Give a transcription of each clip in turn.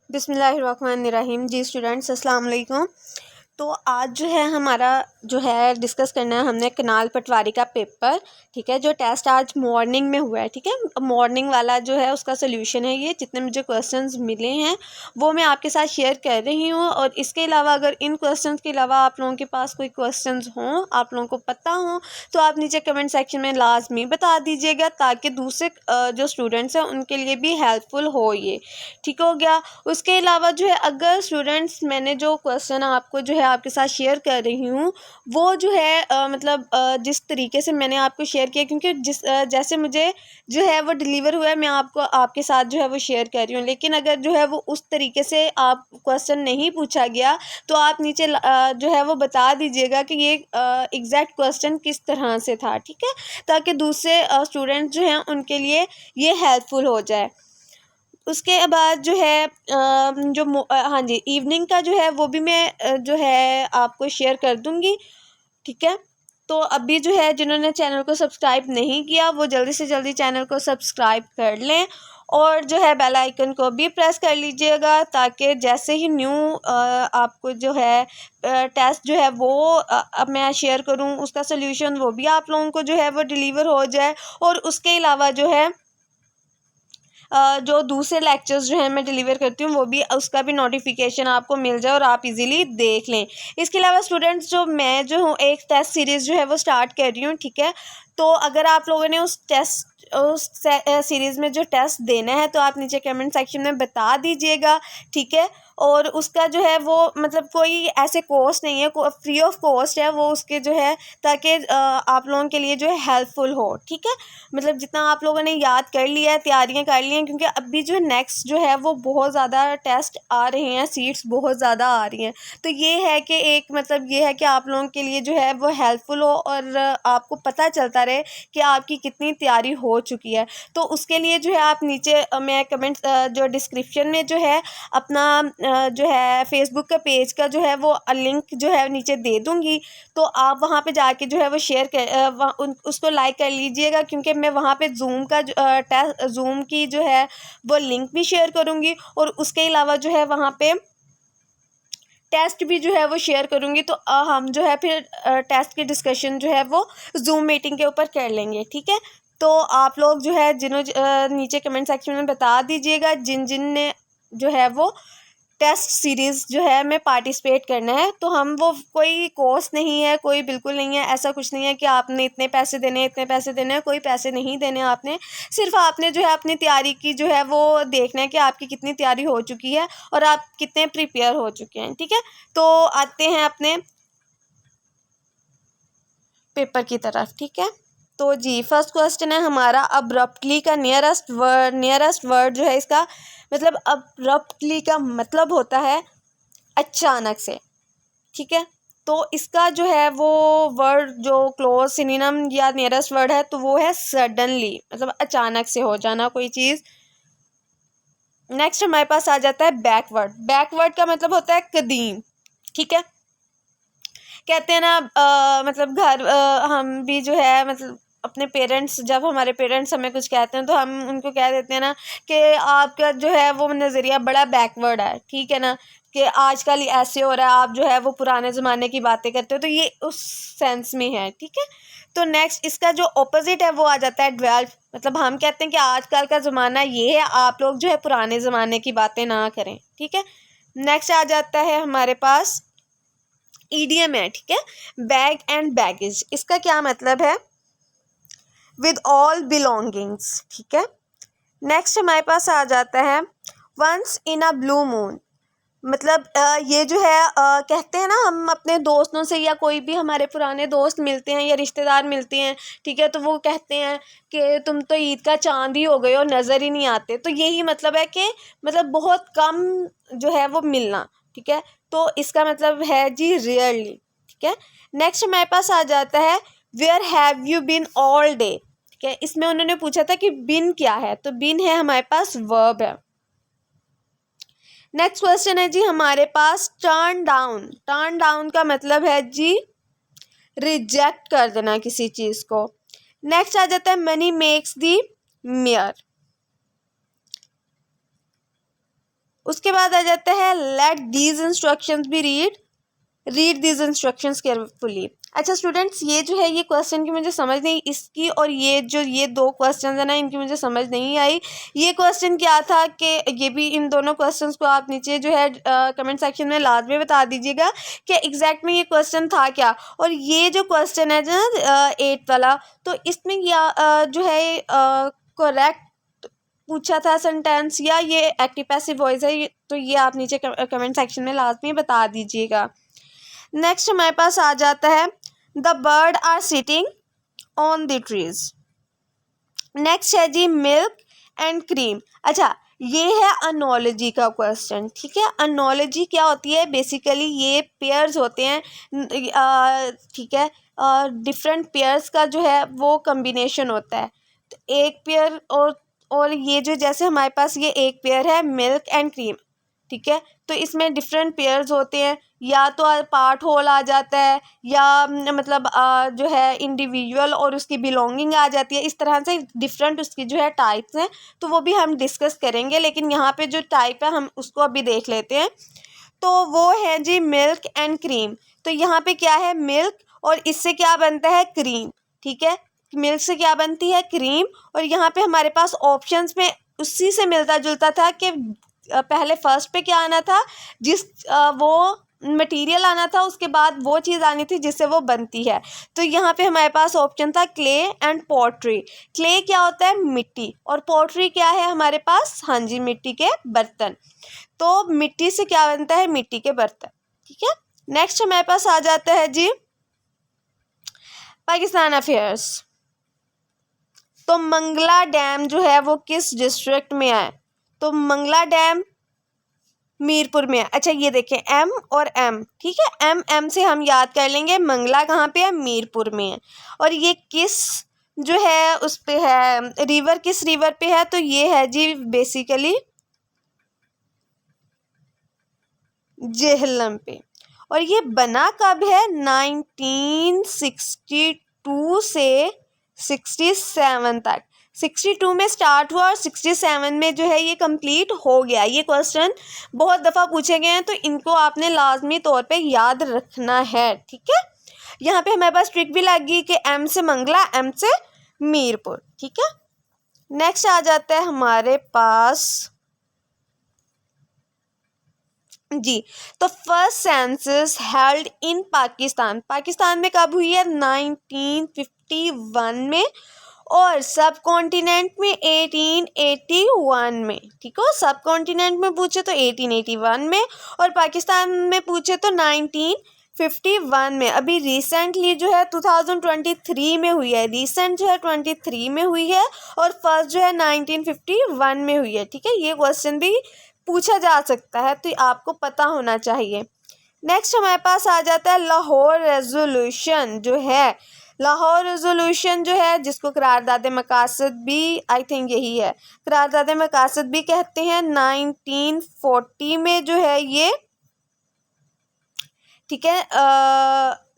बिस्मिल्लाहिर्रहमानिर्रहीम। जी स्टूडेंट्स, अस्सलाम वालेकुम। तो आज जो है हमारा जो है डिस्कस करना है हमने कनाल पटवारी का पेपर, ठीक है, जो टेस्ट आज मॉर्निंग में हुआ है। ठीक है, मॉर्निंग वाला जो है उसका सोल्यूशन है ये, जितने मुझे क्वेश्चंस मिले हैं वो मैं आपके साथ शेयर कर रही हूँ। और इसके अलावा अगर इन क्वेश्चंस के अलावा आप लोगों के पास कोई क्वेश्चंस हों, आप लोगों को पता हो, तो आप नीचे कमेंट सेक्शन में लाजमी बता दीजिएगा, ताकि दूसरे जो स्टूडेंट्स हैं उनके लिए भी हेल्पफुल हो ये। ठीक हो गया। उसके अलावा जो है अगर स्टूडेंट्स, मैंने जो क्वेश्चन आपको जो है आपके साथ शेयर कर रही हूँ वो जो है जिस तरीके से मैंने आपको शेयर किया, क्योंकि जैसे मुझे जो है वो डिलीवर हुआ है, मैं आपको आपके साथ जो है वो शेयर कर रही हूँ। लेकिन अगर जो है वो उस तरीके से आप क्वेश्चन नहीं पूछा गया तो आप नीचे जो है वो बता दीजिएगा कि ये एग्जैक्ट क्वेश्चन किस तरह से था। ठीक है, ताकि दूसरे स्टूडेंट जो हैं उनके लिए ये हेल्पफुल हो जाए। उसके बाद जो है हाँ जी, इवनिंग का जो है वो भी मैं जो है आपको शेयर कर दूँगी। ठीक है, तो अभी जो है जिन्होंने चैनल को सब्सक्राइब नहीं किया वो जल्दी से जल्दी चैनल को सब्सक्राइब कर लें, और जो है बेल आइकन को भी प्रेस कर लीजिएगा, ताकि जैसे ही न्यू आपको जो है टेस्ट जो है वो अब मैं शेयर करूं उसका सोल्यूशन, वो भी आप लोगों को जो है वो डिलीवर हो जाए। और उसके अलावा जो है जो दूसरे लेक्चर्स जो हैं मैं डिलीवर करती हूँ वो भी, उसका भी नोटिफिकेशन आपको मिल जाए और आप इजीली देख लें। इसके अलावा स्टूडेंट्स, मैं जो हूँ एक टेस्ट सीरीज़ जो है वो स्टार्ट कर रही हूँ। ठीक है, तो अगर आप लोगों ने उस सीरीज़ में जो टेस्ट देना है तो आप नीचे कमेंट सेक्शन में बता दीजिएगा। ठीक है, और उसका जो है वो कोई ऐसे कॉस्ट नहीं है, फ्री ऑफ कॉस्ट है वो उसके जो है, ताकि आप लोगों के लिए जो है हेल्पफुल हो। ठीक है, जितना आप लोगों ने याद कर लिया है, तैयारियां कर ली हैं, क्योंकि अभी जो नेक्स्ट जो है वो बहुत ज़्यादा टेस्ट आ रहे हैं, सीट्स बहुत ज़्यादा आ रही हैं। तो ये है कि ये है कि आप लोगों के लिए जो है वो हेल्पफुल हो और आपको पता चलता रहे कि आपकी कितनी तैयारी हो चुकी है। तो उसके लिए जो है आप नीचे मैं कमेंट जो डिस्क्रिप्शन में जो है अपना जो है फेसबुक का पेज का जो है वो लिंक जो है नीचे दे दूँगी। तो आप वहाँ पे जाके जो है वो शेयर कर उसको लाइक कर लीजिएगा, क्योंकि मैं वहाँ पे जूम की जो है वो लिंक भी शेयर करूँगी, और उसके अलावा जो है वहाँ पे टेस्ट भी जो है वो शेयर करूँगी। तो हम जो है फिर टेस्ट की डिस्कशन जो है वो जूम मीटिंग के ऊपर कर लेंगे। ठीक है, तो आप लोग जो है नीचे कमेंट सेक्शन में बता दीजिएगा जिन जिन ने जो है वो टेस्ट सीरीज़ जो है में पार्टिसिपेट करना है। तो हम वो कोई कोर्स नहीं है, कोई बिल्कुल नहीं है, ऐसा कुछ नहीं है कि आपने इतने पैसे देने हैं, इतने पैसे देने हैं, कोई पैसे नहीं देने आपने। सिर्फ आपने जो है अपनी तैयारी की जो है वो देखना है कि आपकी कितनी तैयारी हो चुकी है और आप कितने प्रिपेयर हो चुके हैं। ठीक है, तो आते हैं अपने पेपर की तरफ। ठीक है, तो जी फर्स्ट क्वेश्चन है हमारा, अब्रप्टली का नियरेस्ट वर्ड जो है इसका अब्रप्टली का मतलब होता है अचानक से। ठीक है, तो इसका जो है वो वर्ड जो क्लोज सिनोनिम या नियरेस्ट वर्ड है तो वो है सडनली, अचानक से हो जाना कोई चीज़। नेक्स्ट हमारे पास आ जाता है बैकवर्ड। बैकवर्ड का मतलब होता है कदीम। ठीक है, कहते हैं ना घर हम भी जो है अपने पेरेंट्स, जब हमारे पेरेंट्स हमें कुछ कहते हैं तो हम उनको कह देते हैं ना कि आपका जो है वो नज़रिया बड़ा बैकवर्ड है। ठीक है ना, कि आजकल ऐसे हो रहा है, आप जो है वो पुराने ज़माने की बातें करते हो, तो ये उस सेंस में है। ठीक है, तो नेक्स्ट इसका जो ऑपोजिट है वो आ जाता है डेवलप। हम कहते हैं कि आजकल का ज़माना ये है, आप लोग जो है पुराने ज़माने की बातें ना करें। ठीक है, नेक्स्ट आ जाता है हमारे पास ईडीएम है। ठीक है, बैग एंड बैगेज, इसका क्या मतलब है? With all belongings. ठीक है, नेक्स्ट हमारे पास आ जाता है once in a blue moon. ये जो है कहते हैं ना, हम अपने दोस्तों से या कोई भी हमारे पुराने दोस्त मिलते हैं या रिश्तेदार मिलते हैं, ठीक है, तो वो कहते हैं कि तुम तो ईद का चांद ही हो गए हो, नज़र ही नहीं आते। तो यही मतलब है कि बहुत कम जो है वो मिलना। ठीक है, तो इसका मतलब है जी रियरली। ठीक है, नेक्स्ट हमारे पास आ जाता है where have you been all day. ठीक है, इसमें उन्होंने पूछा था कि बिन क्या है, तो बिन है हमारे पास वर्ब है। नेक्स्ट क्वेश्चन है जी हमारे पास टर्न डाउन। टर्न डाउन का मतलब है जी रिजेक्ट कर देना किसी चीज़ को। नेक्स्ट आ जाता है मनी मेक्स दी मेयर। उसके बाद आ जाता है let these instructions be read these instructions carefully. अच्छा स्टूडेंट्स, ये जो है ये क्वेश्चन की मुझे समझ नहीं, इसकी और ये दो क्वेश्चन है ना, इनकी मुझे समझ नहीं आई। ये क्वेश्चन क्या था कि ये भी, इन दोनों क्वेश्चंस को आप नीचे जो है कमेंट सेक्शन में लाजमी बता दीजिएगा कि एग्जैक्ट में ये क्वेश्चन था क्या। और ये जो क्वेश्चन है ना 8th वाला, तो इसमें जो है करेक्ट पूछा था सेंटेंस या ये एक्टिव पैसिव वॉइस है, तो ये आप नीचे कमेंट सेक्शन में लाजमी बता दीजिएगा। नेक्स्ट हमारे पास आ जाता है the bird are sitting on the trees. Next है जी मिल्क एंड क्रीम। अच्छा, ये है अनोलॉजी का क्वेश्चन, ठीक है। अनोलॉजी क्या होती है? बेसिकली ये पेयर्स होते हैं, ठीक है, डिफरेंट पेयर्स का जो है वो कम्बिनेशन होता है। तो एक पेयर और ये जो, जैसे हमारे पास ये एक पेयर है मिल्क एंड क्रीम, ठीक है, तो इसमें डिफरेंट पेयर्स होते हैं, या तो पार्ट होल आ जाता है, या मतलब जो है इंडिविजुअल और उसकी बिलोंगिंग आ जाती है। इस तरह से डिफरेंट उसकी जो है टाइप्स हैं, तो वो भी हम डिस्कस करेंगे, लेकिन यहाँ पे जो टाइप है हम उसको अभी देख लेते हैं। तो वो है जी मिल्क एंड क्रीम। तो यहाँ पे क्या है? मिल्क, और इससे क्या बनता है? क्रीम, ठीक है। मिल्क से क्या बनती है? क्रीम। और यहाँ पे हमारे पास ऑप्शंस में उसी से मिलता जुलता था कि पहले फर्स्ट पे क्या आना था, वो मटेरियल आना था, उसके बाद वो चीज़ आनी थी जिससे वो बनती है। तो यहाँ पे हमारे पास ऑप्शन था क्ले एंड पॉटरी। क्ले क्या होता है? मिट्टी। और पॉटरी क्या है हमारे पास? हाँ जी, मिट्टी के बर्तन। तो मिट्टी से क्या बनता है? मिट्टी के बर्तन, ठीक है। नेक्स्ट हमारे पास आ जाता है जी पाकिस्तान अफेयर्स। तो मंगला डैम जो है वो किस डिस्ट्रिक्ट में है? तो मंगला डैम मीरपुर में है। अच्छा, ये देखें एम और एम, ठीक है, एम से हम याद कर लेंगे। मंगला कहाँ पे है? मीरपुर में है। और ये किस जो है उस पे है, रिवर किस रिवर पे है? तो ये है जी बेसिकली जेहलम पे। और ये बना कब है? 1962 से 67 तक। 62 में स्टार्ट हुआ और 67 में जो है ये कंप्लीट हो गया। ये क्वेश्चन बहुत दफ़ा पूछे गए हैं, तो इनको आपने लाजमी तौर पे याद रखना है, ठीक है। यहाँ पे हमारे पास ट्रिक भी लगी कि एम से मंगला, एम से मीरपुर, ठीक है। नेक्स्ट आ जाता है हमारे पास जी, तो first census held in Pakistan में कब हुई है? 1951 में। और सब कॉन्टिनेंट में 1881 में, ठीक हो। सब कॉन्टिनेंट में पूछे तो 1881 में, और पाकिस्तान में पूछे तो 1951 में। अभी रिसेंटली जो है 2023 में हुई है, रिसेंट जो है 23 में हुई है, और फर्स्ट जो है 1951 में हुई है, ठीक है। ये क्वेश्चन भी पूछा जा सकता है, तो आपको पता होना चाहिए। नेक्स्ट हमारे पास आ जाता है लाहौर रेजोल्यूशन जो है। लाहौर रेजोल्यूशन जो है, जिसको करारदाद मकासद भी, आई थिंक यही है, करारदाद मकासद भी कहते हैं, 1940 में जो है ये, ठीक है।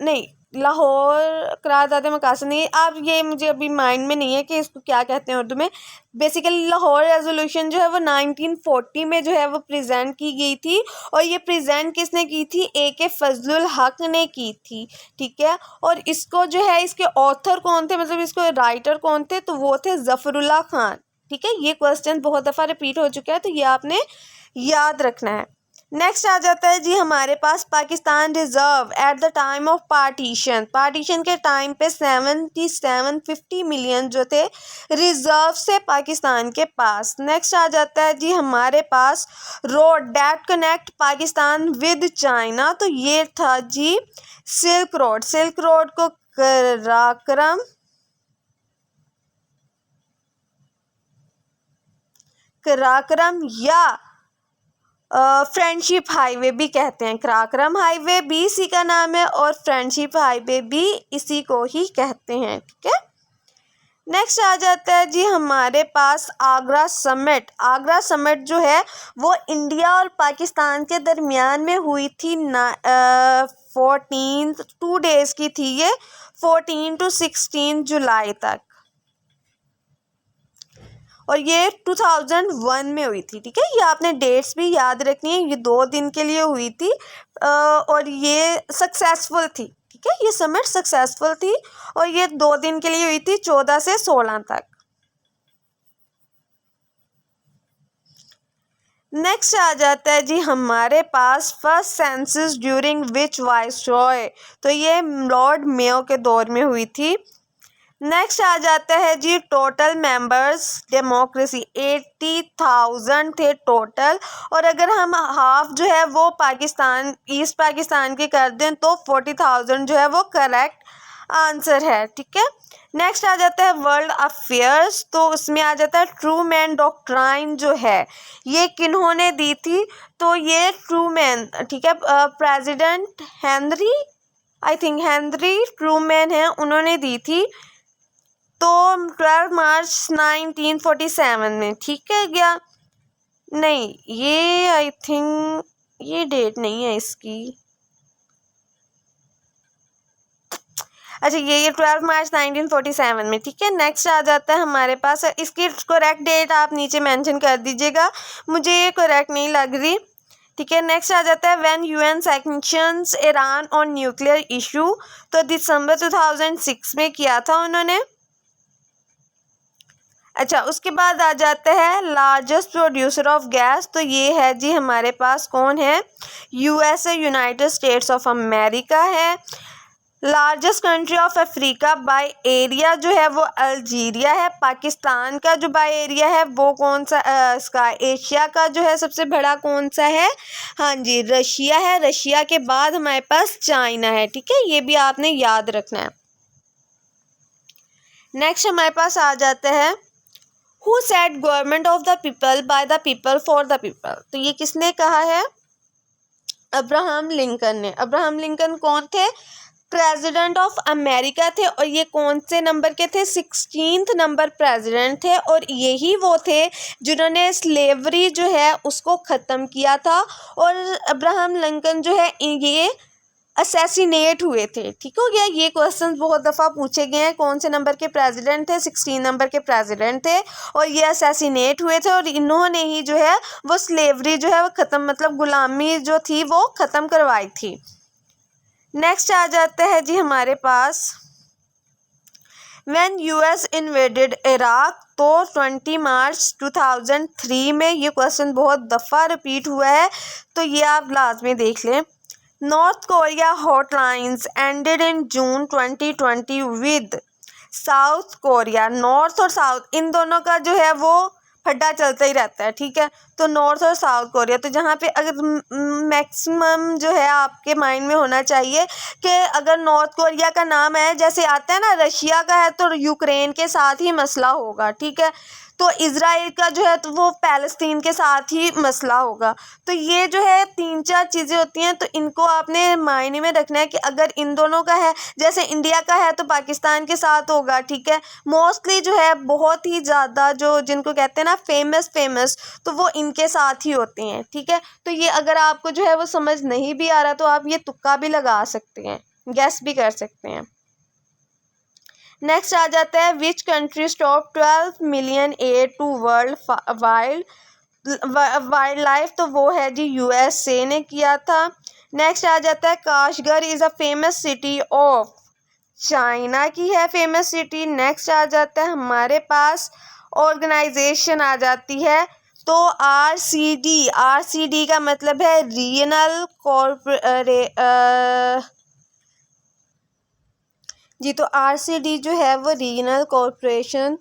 नहीं, लाहौर करारदाद मकासद नहीं, आप ये मुझे अभी माइंड में नहीं है कि इसको क्या कहते हैं उर्दू में। बेसिकली लाहौर रेजोल्यूशन जो है वो 1940 में जो है वो प्रेजेंट की गई थी, और ये प्रेजेंट किसने की थी? AK फजलुल हक ने की थी, ठीक है। और इसको जो है, इसके ऑथर कौन थे, मतलब इसको राइटर कौन थे? तो वो थे ज़फ़रुल्लाह खान, ठीक है। ये क्वेश्चन बहुत दफ़ा रिपीट हो चुका है, तो ये आपने याद रखना है। नेक्स्ट आ जाता है जी हमारे पास Pakistan reserve at the time of partition के टाइम पे 750 मिलियन जो थे रिजर्व से पाकिस्तान के पास। नेक्स्ट आ जाता है जी हमारे पास road that connect Pakistan with China. तो ये था जी सिल्क रोड को कराक्रम या फ्रेंडशिप हाईवे भी कहते हैं। कराक्रम हाईवे भी इसी का नाम है, और फ्रेंडशिप हाईवे भी इसी को ही कहते हैं, ठीक है। नेक्स्ट आ जाता है जी हमारे पास आगरा समिट जो है वो इंडिया और पाकिस्तान के दरमियान में हुई थी। 2 डेज़ की थी ये, 14 to 16 जुलाई तक। और ये 2001 में हुई थी। ठीक है, ये आपने डेट्स भी याद रखनी है। ये 2 दिन के लिए हुई थी और ये सक्सेसफुल थी। ठीक है, ये समिट सक्सेसफुल थी और ये 2 दिन के लिए हुई थी, 14 से 16 तक। नेक्स्ट आ जाता है जी हमारे पास first census during which viceroy, तो ये लॉर्ड मेयो के दौर में हुई थी। नेक्स्ट आ जाता है जी टोटल मेंबर्स डेमोक्रेसी 80,000 थे टोटल, और अगर हम हाफ जो है वो पाकिस्तान ईस्ट पाकिस्तान के कर दें तो 40,000 जो है वो करेक्ट आंसर है। ठीक है, नेक्स्ट आ जाता है वर्ल्ड अफेयर्स, तो उसमें आ जाता है ट्रूमैन डॉक्ट्राइन जो है ये किन्होंने दी थी, तो ये ट्रूमैन, ठीक है, President Henry, I think Henry Truman है, उन्होंने दी थी, तो 12 मार्च 1947 में। ठीक है क्या, नहीं ये आई थिंक ये डेट नहीं है इसकी, अच्छा ये 12 मार्च 1947 में। ठीक है, नेक्स्ट आ जाता है हमारे पास, इसकी करेक्ट डेट आप नीचे मेंशन कर दीजिएगा, मुझे ये करेक्ट नहीं लग रही। ठीक है, नेक्स्ट आ जाता है when UN sanctions Iran on nuclear issue, तो दिसंबर 2006 में किया था उन्होंने। अच्छा, उसके बाद आ जाता है लार्जेस्ट प्रोड्यूसर ऑफ गैस, तो ये है जी हमारे पास कौन है, USA, United States of America है। Largest country of Africa by area जो है वो अल्जीरिया है। पाकिस्तान का जो बाय एरिया है वो कौन सा, इसका एशिया का जो है सबसे बड़ा कौन सा है, हाँ जी रशिया है। रशिया के बाद हमारे पास चाइना है। ठीक है, ये भी आपने याद रखना है। नेक्स्ट हमारे पास आ जाता है who said government of the people by the people for the people, तो ये किसने कहा है, अब्राहम लिंकन ने। अब्राहम लिंकन कौन थे, प्रेसिडेंट ऑफ अमेरिका थे, और ये कौन से नंबर के थे, 16th नंबर प्रेसिडेंट थे, और यही वो थे जिन्होंने स्लेवरी जो है उसको ख़त्म किया था। और अब्राहम लिंकन जो है ये असैसिनेट हुए थे। ठीक हो गया, ये क्वेश्चन बहुत दफ़ा पूछे गए हैं, कौन से नंबर के प्रेसिडेंट थे, 16 नंबर के प्रेसिडेंट थे, और ये असैसिनेट हुए थे, और इन्होंने ही जो है वो स्लेवरी जो है वो ख़त्म, मतलब गुलामी जो थी वो ख़त्म करवाई थी। नेक्स्ट आ जाता है जी हमारे पास व्हेन यूएस इन्वेडेड इराक, तो 20 मार्च 2003 में। ये क्वेश्चन बहुत दफ़ा रिपीट हुआ है, तो ये आप लाजमी देख लें। North Korea hotlines ended in June 2020 with South Korea. North और साउथ इन दोनों का जो है वो फड्डा चलता ही रहता है। ठीक है, तो नॉर्थ और साउथ कोरिया, तो जहाँ पे अगर मैक्सिमम जो है आपके माइंड में होना चाहिए कि अगर नॉर्थ कोरिया का नाम है, जैसे आता है ना रशिया का है तो यूक्रेन के साथ ही मसला होगा। ठीक है, तो इज़राइल का जो है तो वो पैलेस्तीन के साथ ही मसला होगा। तो ये जो है 3-4 चीज़ें होती हैं, तो इनको आपने मायने में रखना है कि अगर इन दोनों का है, जैसे इंडिया का है तो पाकिस्तान के साथ होगा। ठीक है, मोस्टली जो है बहुत ही ज़्यादा जो जिनको कहते हैं ना फेमस, तो वो इनके साथ ही होते हैं। ठीक है, तो ये अगर आपको जो है वो समझ नहीं भी आ रहा तो आप ये तुक्का भी लगा सकते हैं, गैस भी कर सकते हैं। नेक्स्ट आ जाता है which country stop 12 million aid to world wildlife, तो वो है जी यूएसए ने किया था। नेक्स्ट आ जाता है Kashgar is a famous city of, China की है फेमस सिटी। नेक्स्ट आ जाता है हमारे पास ऑर्गेनाइजेशन आ जाती है, तो आरसीडी का मतलब है रीजनल जी, तो आरसीडी जो है वो रीजनल कॉरपोरेशन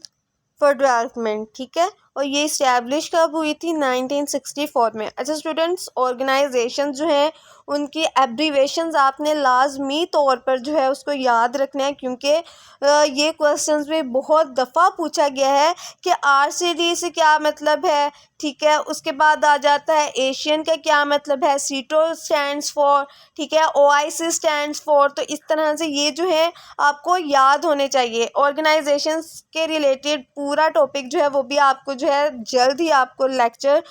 फॉर डेवलपमेंट। ठीक है, और ये इस्टेब्लिश कब हुई थी, 1964 में। अच्छा स्टूडेंट्स, ऑर्गेनाइजेशन जो हैं उनकी एब्रीवेशंस आपने लाजमी तौर पर जो है उसको याद रखना है, क्योंकि ये क्वेश्चंस में बहुत दफ़ा पूछा गया है कि आरसीडी से क्या मतलब है। ठीक है, उसके बाद आ जाता है एशियन का क्या मतलब है, सीटो स्टैंड्स फॉर, ठीक है, ओआईसी स्टैंड्स फॉर। तो इस तरह से ये जो है आपको याद होने चाहिए। ऑर्गेनाइजेशंस के रिलेटेड पूरा टॉपिक जो है वो भी आपको जो है जल्द ही आपको लेक्चर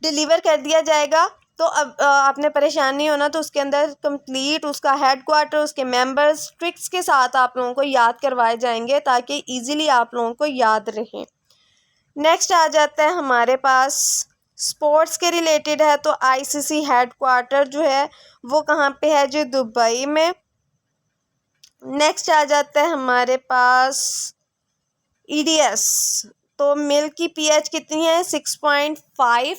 डिलीवर कर दिया जाएगा, तो अब आपने परेशान नहीं होना। तो उसके अंदर कंप्लीट उसका हेडक्वार्टर, उसके मेंबर्स, ट्रिक्स के साथ आप लोगों को याद करवाए जाएंगे ताकि इजीली आप लोगों को याद रहे। नेक्स्ट आ जाता है हमारे पास स्पोर्ट्स के रिलेटेड है, तो आईसीसी हेडक्वार्टर जो है वो कहाँ पे है जी, दुबई में। नेक्स्ट आ जाता है हमारे पास ईडीएस, तो मिल्क की पीएच कितनी है, 6.5।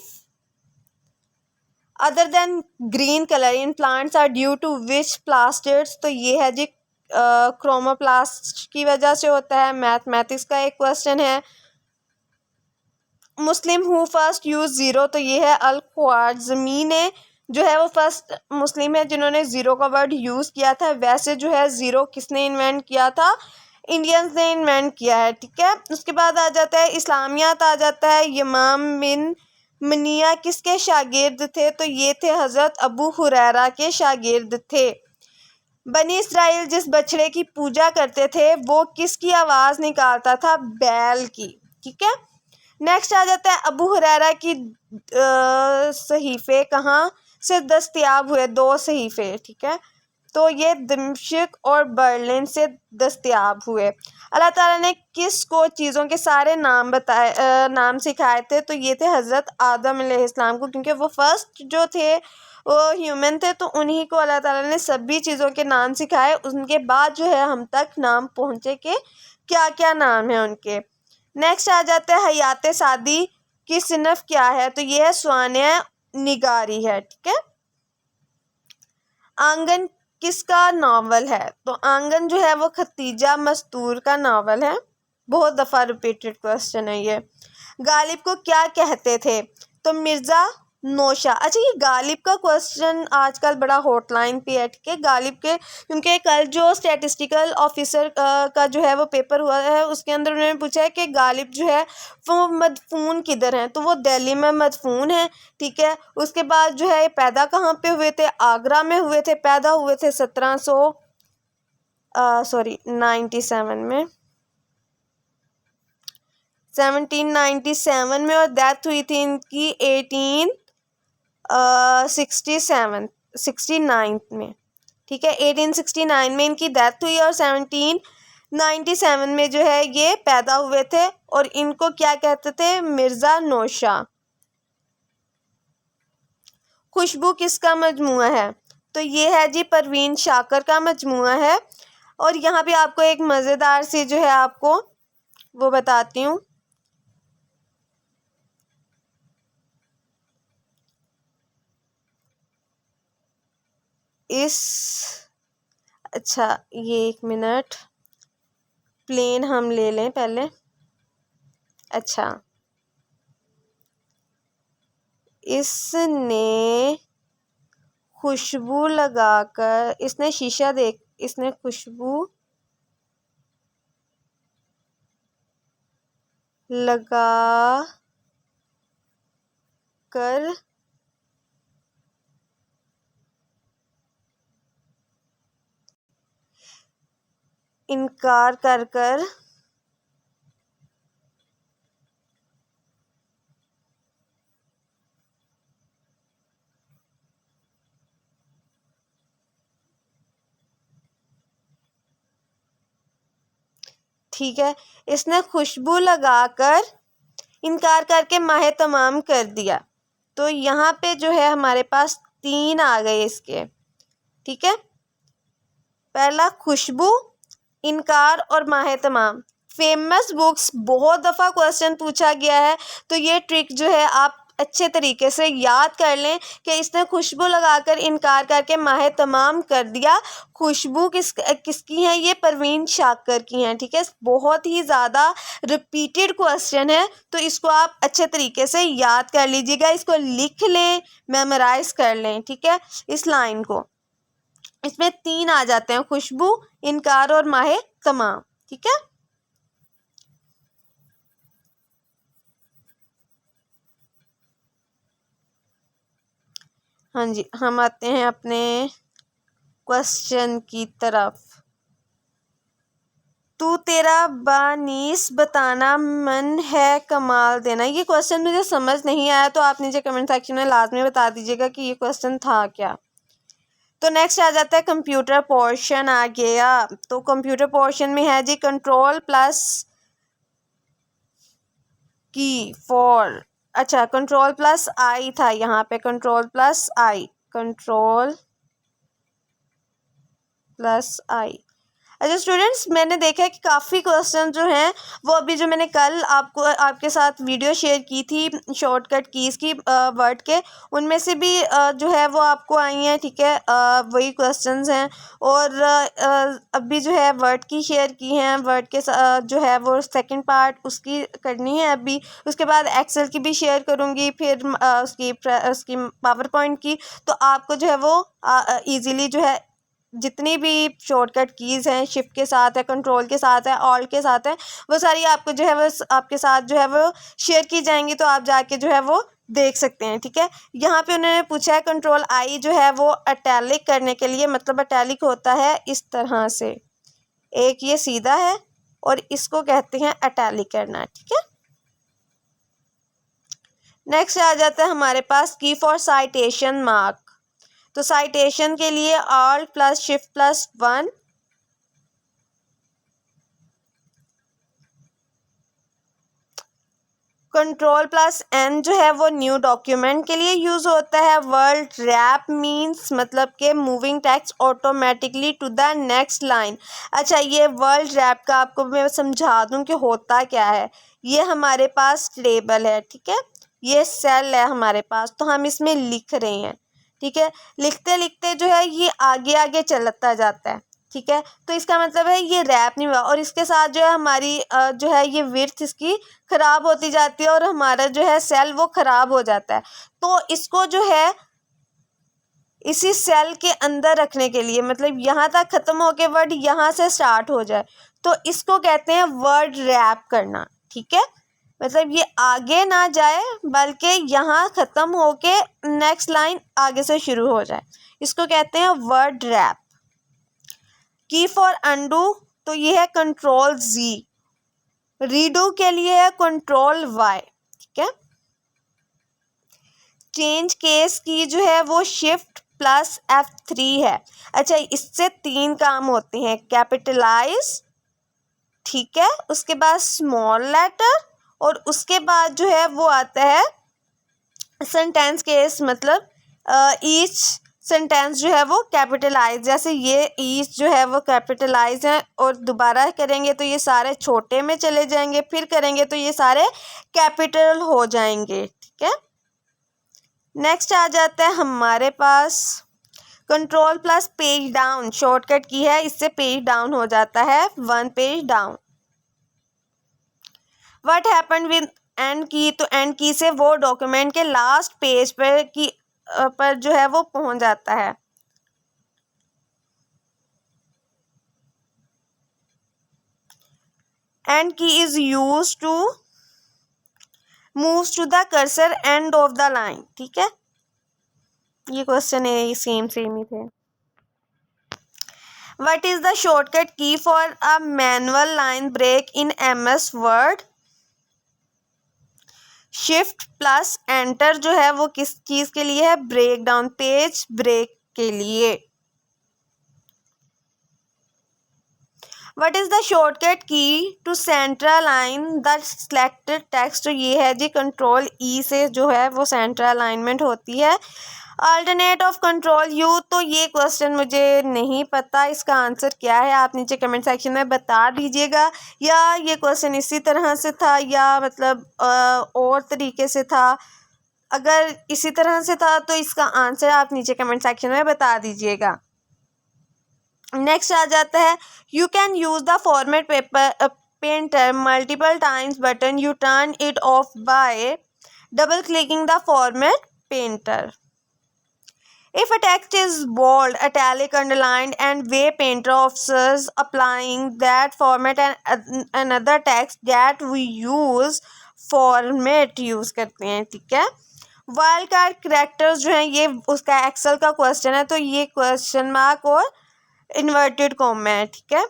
Other than green colour in plants are due to which plastids, तो ये है जी क्रोमोप्लास्ट की वजह से होता है। मैथमेटिक्स का एक क्वेश्चन है। मुस्लिम हु फर्स्ट यूज ज़ीरो, तो ये है अल ख्वारिज़मी ने जो है वो फर्स्ट मुस्लिम है जिन्होंने ज़ीरो का वर्ड यूज़ किया था। वैसे जो है ज़ीरो किसने इन्वेंट किया था, इंडियंस ने इन्वेंट किया है, ठीक है। उसके बाद आ जाता है इस्लामियात, आ जाता है इमाम बिन मनिया किसके शागिर्द थे, तो ये थे हज़रत अबू हुरैरा के शागिर्द थे। बनी इसराइल जिस बछड़े की पूजा करते थे वो किसकी आवाज़ निकालता था, बैल की, ठीक है। नेक्स्ट आ जाता है अबू हुरैरा की सहीफ़े कहाँ से दस्तयाब हुए, दो सहीफ़े, ठीक है। तो ये दमिश्क और बर्लिन से दस्तयाब हुए। अल्लाह ताला ने किस को चीज़ों के सारे नाम बताए, नाम सिखाए थे, तो ये थे हज़रत आदम अलैहिस्सलाम को, क्योंकि वो फर्स्ट जो थे वो ह्यूमन थे, तो उन्हीं को अल्लाह ताला ने सभी चीज़ों के नाम सिखाए। उनके बाद जो है हम तक नाम पहुँचे कि क्या क्या नाम है उनके। नेक्स्ट आ जाता है हयात सादी की सिनफ क्या है, तो ये है स्वानिया निगारी है, ठीक है। आंगन किसका नावल है, तो आंगन जो है वो खतीजा मस्तूर का नावल है। बहुत दफ़ा रिपीटेड क्वेश्चन है ये। गालिब को क्या कहते थे, तो मिर्ज़ा नौशा। अच्छा, ये गालिब का क्वेश्चन आजकल बड़ा हॉटलाइन पे है, ठीक है। गालिब के क्योंकि कल जो स्टैटिस्टिकल ऑफिसर का जो है वो पेपर हुआ है, उसके अंदर उन्होंने पूछा है कि गालिब जो है वो मदफून किधर हैं, तो वो दिल्ली में मदफून है, ठीक है। उसके बाद जो है पैदा कहाँ पे हुए थे, आगरा में हुए थे, पैदा हुए थे 1797 में, 1797 में, और डेथ हुई थी इनकी 1869 में, ठीक है। 1869 में इनकी डेथ हुई और 1797 में जो है ये पैदा हुए थे, और इनको क्या कहते थे, मिर्ज़ा नौशा। खुशबू किसका मजमुआ है, तो ये है जी परवीन शाकर का मजमुआ है। और यहाँ पे आपको एक मज़ेदार सी जो है आपको वो बताती हूँ। अच्छा, ये 1 मिनट प्लेन हम ले लें पहले। अच्छा, इसने खुशबू लगाकर, इसने खुशबू लगा कर इनकार कर कर ठीक है, इसने खुशबू लगाकर इनकार करके माह तमाम कर दिया। तो यहाँ पे जो है हमारे पास 3 आ गए इसके, ठीक है। पहला खुशबू, इनकार और माह तमाम। फेमस बुक्स बहुत दफ़ा क्वेश्चन पूछा गया है, तो ये ट्रिक जो है आप अच्छे तरीके से याद कर लें कि इसने खुशबू लगाकर इनकार करके माह तमाम कर दिया। खुशबू किसकी है, ये परवीन शाकर की हैं, ठीक है। बहुत ही ज़्यादा रिपीटेड क्वेश्चन है, तो इसको आप अच्छे तरीके से याद कर लीजिएगा, इसको लिख लें, मेमोराइज कर लें, ठीक है, इस लाइन को। इसमें 3 आ जाते हैं, खुशबू, इनकार और माहे तमाम, ठीक है। हाँ जी, हम आते हैं अपने क्वेश्चन की तरफ। तू तेरा बानीस बताना मन है कमाल देना। ये क्वेश्चन मुझे समझ नहीं आया, तो आप नीचे कमेंट सेक्शन में लाजमी बता दीजिएगा कि ये क्वेश्चन था क्या। तो नेक्स्ट आ जाता है कंप्यूटर पोर्शन आ गया। तो कंप्यूटर पोर्शन में है जी कंट्रोल प्लस की फॉर, अच्छा कंट्रोल प्लस आई था यहाँ पे, कंट्रोल प्लस आई, कंट्रोल प्लस आई। अच्छा स्टूडेंट्स, मैंने देखा है कि काफ़ी क्वेश्चन जो हैं वो अभी जो मैंने कल आपके साथ वीडियो शेयर की थी शॉर्टकट कीज़ की वर्ड के, उनमें से भी जो है वो आपको आई हैं, ठीक है। वही क्वेश्चंस हैं और अभी जो है वर्ड की शेयर की हैं, वर्ड के जो है वो सेकंड पार्ट उसकी करनी है अभी। उसके बाद एक्सेल की भी शेयर करूँगी, फिर उसकी पावर पॉइंट की। तो आपको जो है वो ईज़िली जो है जितनी भी शॉर्टकट कीज़ हैं, शिफ्ट के साथ है, कंट्रोल के साथ है, ऑल्ट के साथ है, वो सारी आपको जो है वो आपके साथ जो है वो शेयर की जाएंगी। तो आप जाके जो है वो देख सकते हैं, ठीक है। यहाँ पे उन्होंने पूछा है कंट्रोल आई जो है वो अटैलिक करने के लिए, मतलब अटैलिक होता है इस तरह से, एक ये सीधा है और इसको कहते हैं अटैलिक करना, ठीक है। नेक्स्ट आ जाता है हमारे पास की फॉर साइटेशन मार्क। तो साइटेशन के लिए alt plus shift plus 1, control plus N जो है वो न्यू डॉक्यूमेंट के लिए यूज़ होता है। वर्ड रैप मीन्स मतलब के moving text automatically to the next line. अच्छा ये वर्ड रैप का आपको मैं समझा दूं कि होता क्या है। ये हमारे पास टेबल है, ठीक है, ये सेल है हमारे पास, तो हम इसमें लिख रहे हैं, ठीक है। लिखते लिखते जो है ये आगे आगे चलता जाता है, ठीक है। तो इसका मतलब है ये रैप नहीं हुआ और इसके साथ जो है हमारी जो है ये विड्थ इसकी ख़राब होती जाती है और हमारा जो है सेल वो ख़राब हो जाता है। तो इसको जो है इसी सेल के अंदर रखने के लिए, मतलब यहाँ तक ख़त्म होके वर्ड यहाँ से स्टार्ट हो जाए, तो इसको कहते हैं वर्ड रैप करना, ठीक है। मतलब ये आगे ना जाए बल्कि यहाँ ख़त्म होके नेक्स्ट लाइन आगे से शुरू हो जाए, इसको कहते हैं वर्ड रैप। की फॉर अंडू तो ये है कंट्रोल जी, रीडू के लिए है कंट्रोल वाई, ठीक है। चेंज केस की जो है वो शिफ्ट प्लस F3 है। अच्छा इससे 3 काम होते हैं, कैपिटलाइज, ठीक है, उसके बाद स्मॉल लेटर और उसके बाद जो है वो आता है सेंटेंस केस, मतलब ईच सेंटेंस जो है वो कैपिटलाइज, जैसे ये ईच जो है वो कैपिटलाइज है और दोबारा करेंगे तो ये सारे छोटे में चले जाएंगे, फिर करेंगे तो ये सारे कैपिटल हो जाएंगे, ठीक है। नेक्स्ट आ जाता है हमारे पास control plus page down, shortcut key है, इससे पेज डाउन हो जाता है 1 page down. What happen with end key, तो एंड की से वो डॉक्यूमेंट के लास्ट पेज पर जो है वो पहुंच जाता है। End key is use to moves to the cursor end of the line, ठीक है। ये क्वेश्चन है, ये सेम ही थे। What is the shortcut key for a manual line break in MS word. Shift plus enter जो है वो किस चीज़ के लिए है, ब्रेक डाउन, पेज ब्रेक के लिए। What is the shortcut key to central line the selected text, ये है जी कंट्रोल E से जो है वो सेंट्रल अलाइनमेंट होती है। अल्टरनेट ऑफ कंट्रोल U, तो ये क्वेश्चन मुझे नहीं पता इसका आंसर क्या है, आप नीचे कमेंट सेक्शन में बता दीजिएगा, या ये क्वेश्चन इसी तरह से था या मतलब और तरीके से था। अगर इसी तरह से था तो इसका आंसर आप नीचे कमेंट सेक्शन में बता दीजिएगा। नेक्स्ट आ जाता है you can use the format paper painter multiple times button, U turn it of bye double clicking the format painter. If a text is bold, italic, underlined, and way painter offers applying that format and another text that we use format use करते हैं, ठीक है। Wild card characters जो हैं ये उसका Excel का question है, तो ये क्वेश्चन मार्क और इन्वर्टेड कोमा है, ठीक है।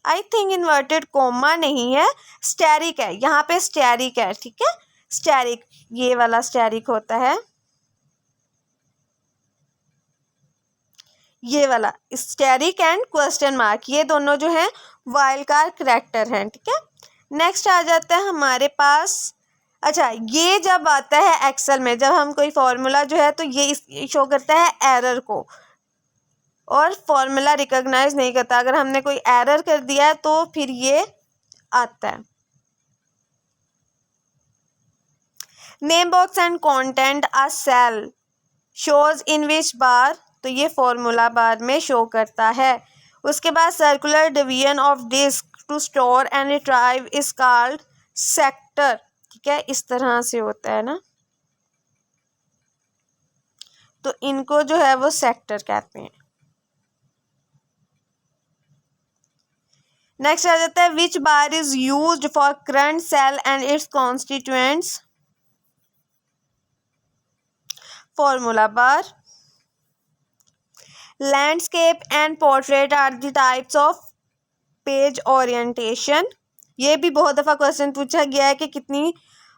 आई थिंक इन्वर्टेड कोमा नहीं है, स्टेरिक है, यहाँ पे स्टेरिक है, ठीक है। स्टेरिक, ये वाला स्टेरिक होता है, ये वाला स्टेरिक एंड क्वेश्चन मार्क, ये दोनों जो हैं वाइल्ड कार्ड करैक्टर हैं, ठीक है। नेक्स्ट आ जाता है हमारे पास अच्छा, ये जब आता है एक्सेल में, जब हम कोई फार्मूला जो है तो ये शो करता है एरर को, और फार्मूला रिकॉग्नाइज नहीं करता। अगर हमने कोई एरर कर दिया है तो फिर ये आता है। Name box and content a cell shows in which bar, तो ये फॉर्मूला बार में शो करता है। उसके बाद circular division of disk to store and retrieve is called sector. ठीक है, इस तरह से होता है ना, तो इनको जो है वो सेक्टर कहते हैं। नेक्स्ट आ जाता है which bar is used for current cell and its constituents. Formula bar. Landscape and portrait are the types of page orientation. ये भी बहुत दफ़ा क्वेश्चन पूछा गया है कि कितनी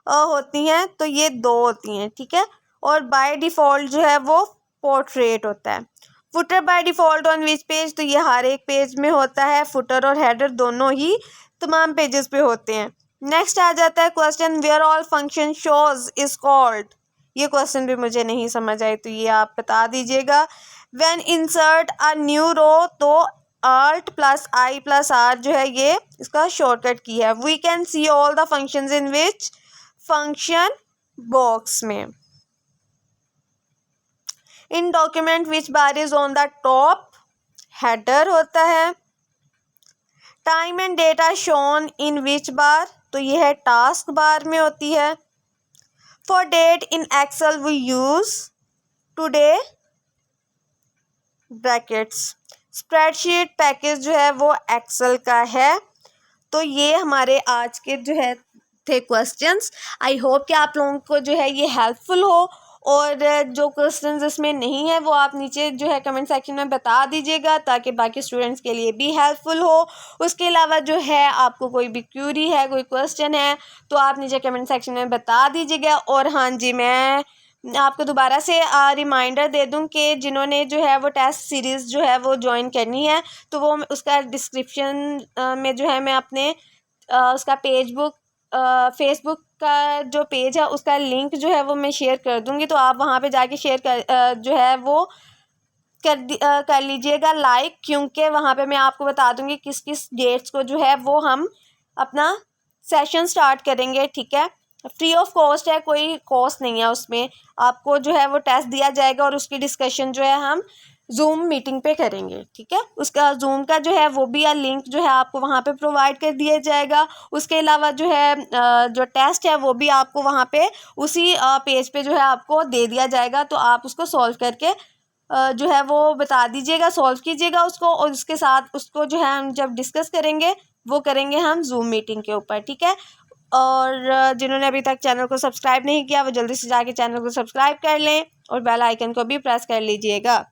होती हैं, तो ये 2 होती हैं। ठीक है, और बाय डिफ़ॉल्ट जो है वो पोर्ट्रेट होता है। Footer by default on which page, तो ये हर एक पेज में होता है। फुटर और हेडर दोनों ही तमाम पेजेस पे होते हैं। नेक्स्ट आ जाता है question where all function shows is called. ये क्वेश्चन भी मुझे नहीं समझ आई, तो ये आप बता दीजिएगा। When insert a new row, तो Alt+I+R जो है ये इसका शॉर्टकट की है। We can see all the functions in which function box में। In document which bar is on the top, header होता है। Time and data shown in which bar, तो ये है टास्क बार में होती है। For date in Excel we use today brackets. Spreadsheet package जो है वो एक्सेल का है। तो ये हमारे आज के जो है थे क्वेश्चंस। आई होप कि आप लोगों को जो है ये हेल्पफुल हो, और जो क्वेश्चंस इसमें नहीं है वो आप नीचे जो है कमेंट सेक्शन में बता दीजिएगा, ताकि बाकी स्टूडेंट्स के लिए भी हेल्पफुल हो। उसके अलावा जो है आपको कोई भी क्यूरी है, कोई क्वेश्चन है, तो आप नीचे कमेंट सेक्शन में बता दीजिएगा। और हाँ जी, मैं आपको दोबारा से रिमाइंडर दे दूं कि जिन्होंने जो है वो टेस्ट सीरीज़ जो है वो ज्वाइन करनी है, तो वो उसका डिस्क्रिप्शन में जो है मैं अपने उसका फेसबुक का जो पेज है उसका लिंक जो है वो मैं शेयर कर दूंगी। तो आप वहाँ पे जाके शेयर कर जो है वो कर लीजिएगा लाइक, क्योंकि वहाँ पे मैं आपको बता दूंगी किस किस डेट्स को जो है वो हम अपना सेशन स्टार्ट करेंगे। ठीक है, फ्री ऑफ कॉस्ट है, कोई कॉस्ट नहीं है उसमें। आपको जो है वो टेस्ट दिया जाएगा और उसकी डिस्कशन जो है हम जूम मीटिंग पे करेंगे। ठीक है, उसका जूम का जो है वो भी लिंक जो है आपको वहाँ पे प्रोवाइड कर दिया जाएगा। उसके अलावा जो है जो टेस्ट है वो भी आपको वहाँ पे उसी पेज पे जो है आपको दे दिया जाएगा। तो आप उसको सॉल्व करके जो है वो बता दीजिएगा, सॉल्व कीजिएगा उसको, और उसके साथ उसको जो है हम जब डिस्कस करेंगे वो करेंगे हम जूम मीटिंग के ऊपर। ठीक है, और जिन्होंने अभी तक चैनल को सब्सक्राइब नहीं किया वो जल्दी से जाके चैनल को सब्सक्राइब कर लें और बेल आइकन को भी प्रेस कर लीजिएगा।